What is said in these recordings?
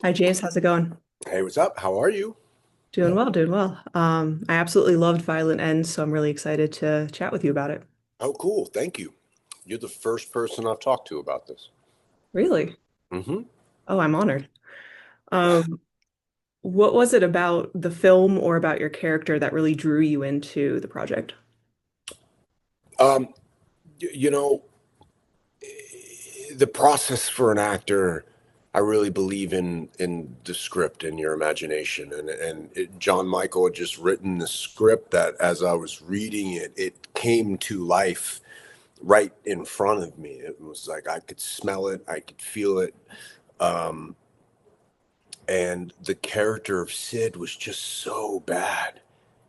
Hi James, how's it going? Hey, what's up? How are you? Doing well, doing well. I absolutely loved Violent Ends, so I'm really excited to chat with you about it. Oh, cool. Thank you. You're the first person I've talked to about this. Really? hmm Oh, I'm honored. Um, what was it about the film or about your character that really drew you into the project? Um, you know, the process for an actor, I really believe in the script and your imagination. John Michael had just written the script that, as I was reading it, it came to life right in front of me. It was like I could smell it, I could feel it. Um, and the character of Sid was just so bad.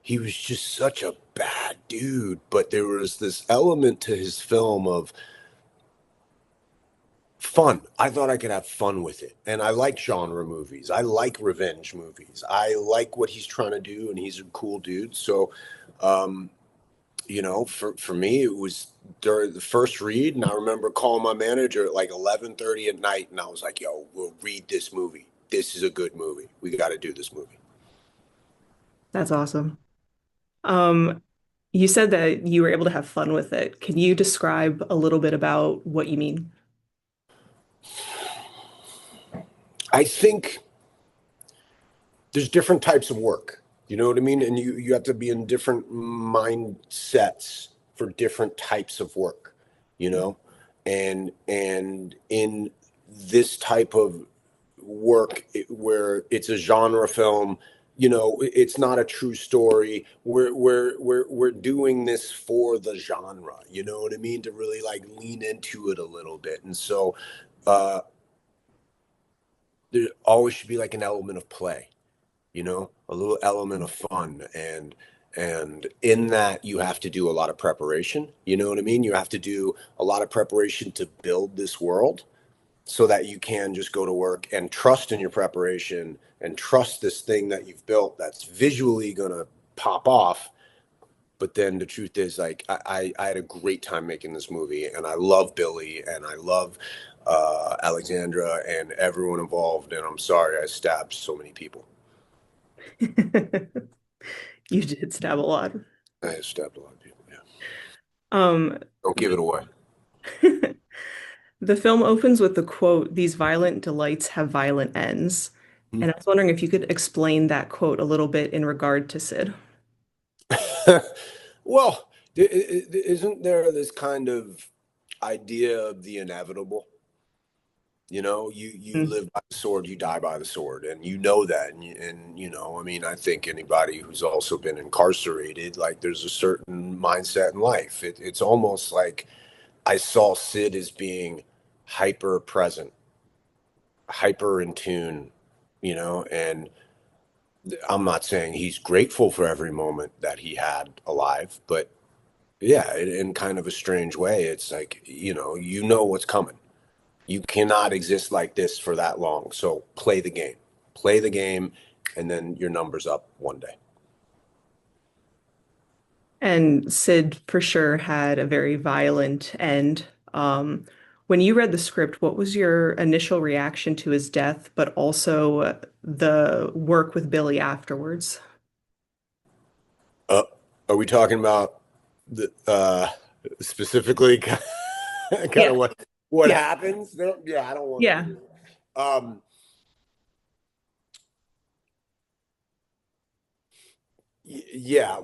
He was just such a bad dude, but there was this element to his film of fun. I thought I could have fun with it. And I like genre movies. I like revenge movies. I like what he's trying to do, and he's a cool dude. So, um, for me, it was during the first read, and I remember calling my manager at like 11:30 at night, and I was like, "Yo, we'll read this movie. This is a good movie. We got to do this movie." That's awesome. Um, you said that you were able to have fun with it. Can you describe a little bit about what you mean? I think there's different types of work. You know what I mean? And you have to be in different mindsets for different types of work, you know? And in this type of work where it's a genre film, it's not a true story. We're doing this for the genre, you know what I mean? To really like lean into it a little bit. And so uh there always should be like an element of play, a little element of fun. And in that you have to do a lot of preparation. You know what I mean? You have to do a lot of preparation to build this world so that you can just go to work and trust in your preparation and trust this thing that you've built that's visually going to pop off. But then the truth is, like, I had a great time making this movie, and I love Billy, and I love Alexandra, and everyone involved. And I'm sorry I stabbed so many people. You did stab a lot. I stabbed a lot of people. Yeah. Um, Don't give it away. the film opens with the quote, "These violent delights have violent ends." And I was wondering if you could explain that quote a little bit in regard to Sid. Well, isn't there this kind of idea of the inevitable? You Mm. live by the sword, you die by the sword, and you know that. I mean, I think anybody who's also been incarcerated, like, there's a certain mindset in life. It's almost like I saw Sid as being hyper present, hyper in tune, and I'm not saying he's grateful for every moment that he had alive, but yeah, in kind of a strange way, it's like, you know what's coming. You cannot exist like this for that long. So play the game. Play the game, and then your number's up one day. And Sid for sure had a very violent end. When you read the script, what was your initial reaction to his death, but also the work with Billy afterwards? Uh, are we talking about the specifically kind of Yeah, what yeah, happens? No, yeah, I don't want yeah. to. Um, yeah,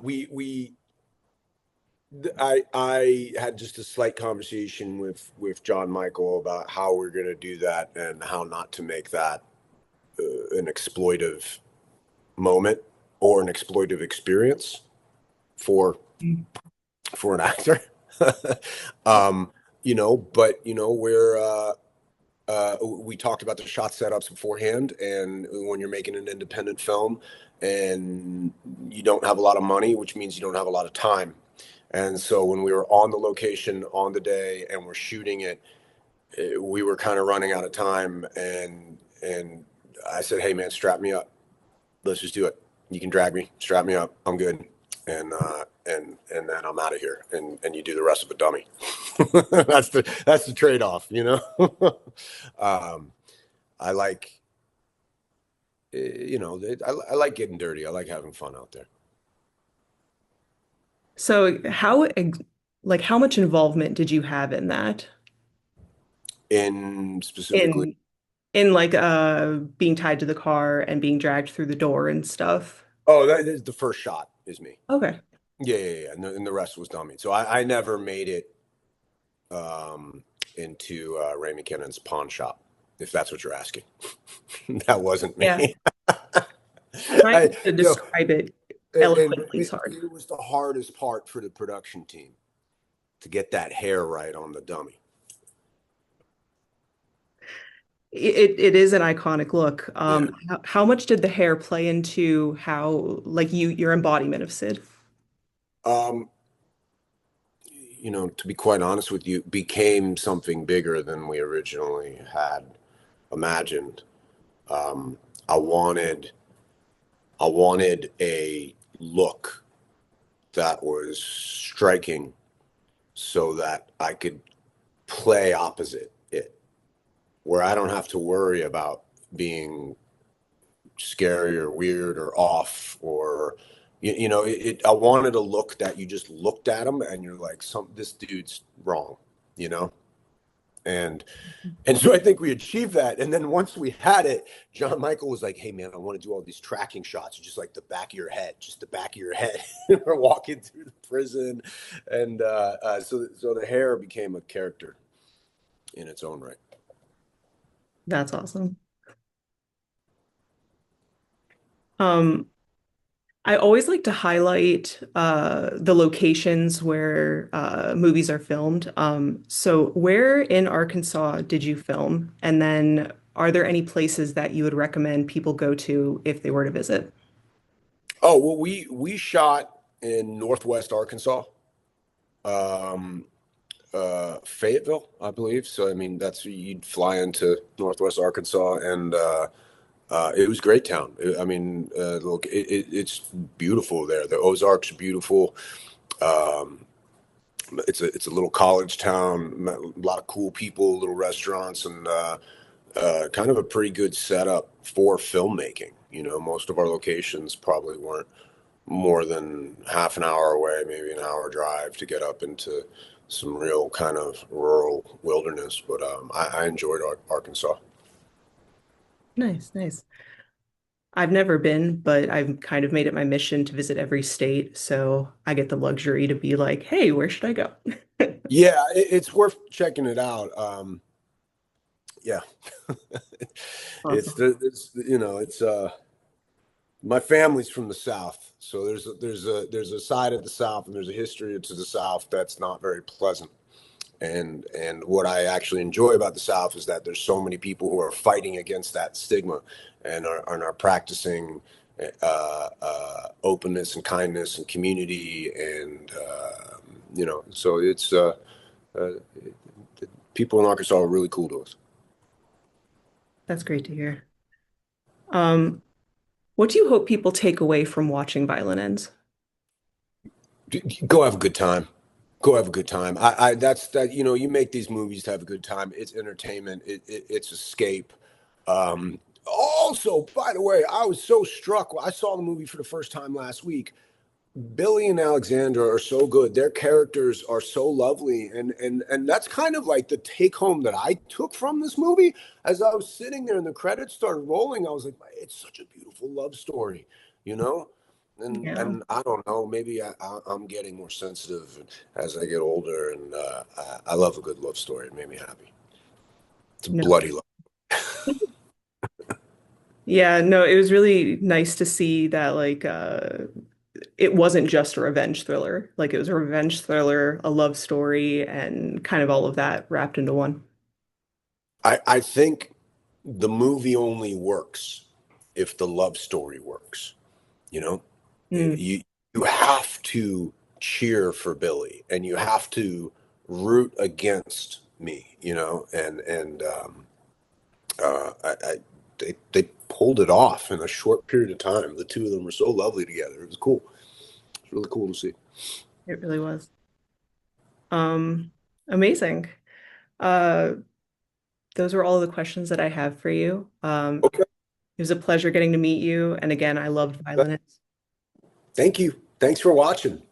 I had just a slight conversation with John Michael about how we're going to do that and how not to make that an exploitive moment or an exploitive experience for an actor. um, but we talked about the shot setups beforehand, and when you're making an independent film and you don't have a lot of money, which means you don't have a lot of time. And so when we were on the location on the day and we're shooting it, we were kind of running out of time, and I said, "Hey man, strap me up. Let's just do it. You can drag me, strap me up. I'm good." And then I'm out of here, and you do the rest of a dummy. That's the trade off. um, I like you know, I like getting dirty. I like having fun out there. So like how much involvement did you have in that? In specifically, In like being tied to the car and being dragged through the door and stuff. oh, that is the first shot is me. Okay. Yeah, yeah, yeah. And the rest was dummy. So I never made it um, into Ray McKinnon's pawn shop, if that's what you're asking. That wasn't Yeah. me. Trying I, to you know, describe it and eloquently is hard. it was the hardest part for the production team to get that hair right on the dummy. It is an iconic look. Yeah. How much did the hair play into how like your embodiment of Sid? Um, you know, to be quite honest with you, became something bigger than we originally had imagined. Um, I wanted I wanted a look that was striking so that I could play opposite it, where I don't have to worry about being scary or weird or off or you know I wanted a look that you just looked at him and you're like this dude's wrong, you know. And so I think we achieved that. And then once we had it, John Michael was like, "Hey man, I want to do all these tracking shots, just like the back of your head, just the back of your head." We're walking through the prison, and so the hair became a character in its own right. That's awesome. Um, I always like to highlight the locations where movies are filmed. So where in Arkansas did you film? And then are there any places that you would recommend people go to if they were to visit? Oh well, we shot in Northwest Arkansas, um, Fayetteville, I believe. So I mean, that's you'd fly into Northwest Arkansas, and it was a great town. I mean, look, it's beautiful there. The Ozarks are beautiful. Um, it's a little college town, a lot of cool people, little restaurants, and kind of a pretty good setup for filmmaking. You know, most of our locations probably weren't more than half an hour away, maybe an hour drive to get up into some real kind of rural wilderness. But I enjoyed Arkansas. Nice, nice. I've never been, but I've kind of made it my mission to visit every state, so I get the luxury to be like, hey, where should I go? Yeah, it's worth checking it out. Yeah, Awesome. it's you know it's my family's from the South, so there's a side of the South and there's a history to the South that's not very pleasant. And what I actually enjoy about the South is that there's so many people who are fighting against that stigma and are practicing openness and kindness and community and you know so it's uh, people in Arkansas are really cool to us. That's great to hear. Um, what do you hope people take away from watching Violent Ends? Go have a good time. Go have a good time. I that's that. You know, you make these movies to have a good time. It's entertainment. It's escape. Also, by the way, I was so struck. I saw the movie for the first time last week. Billy and Alexandra are so good. Their characters are so lovely, and that's kind of like the take home that I took from this movie. As I was sitting there and the credits started rolling, I was like, "It's such a beautiful love story," you know. Yeah. And I don't know, maybe I'm getting more sensitive as I get older, and I love a good love story. It made me happy. It's a No. bloody love. Yeah, no, it was really nice to see that like it wasn't just a revenge thriller. Like it was a revenge thriller, a love story, and kind of all of that wrapped into one. I think the movie only works if the love story works. You know, Mm, you have to cheer for Billy and you have to root against me. You know, I they pulled it off in a short period of time. The two of them were so lovely together. It was cool. It's really cool to see. it really was. Um, Amazing. Uh, those were all the questions that I have for you. Okay. It was a pleasure getting to meet you. And again, I loved Violinist. Thank you. Thanks for watching.